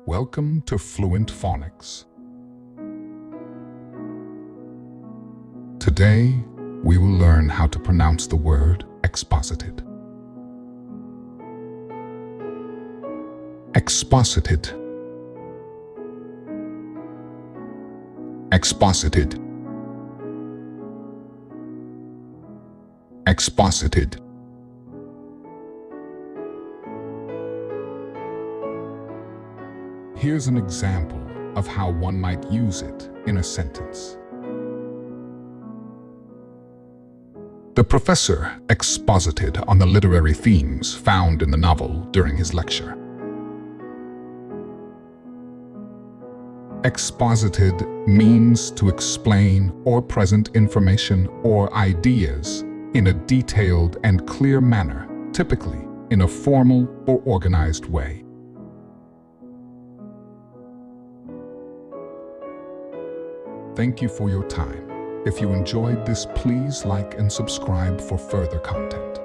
Welcome to Fluent Phonics. Today, we will learn how to pronounce the word exposited. Exposited. Exposited. Exposited. Here's an example of how one might use it in a sentence. The professor exposited on the literary themes found in the novel during his lecture. Exposited means to explain or present information or ideas in a detailed and clear manner, typically in a formal or organized way. Thank you for your time. If you enjoyed this, please like and subscribe for further content.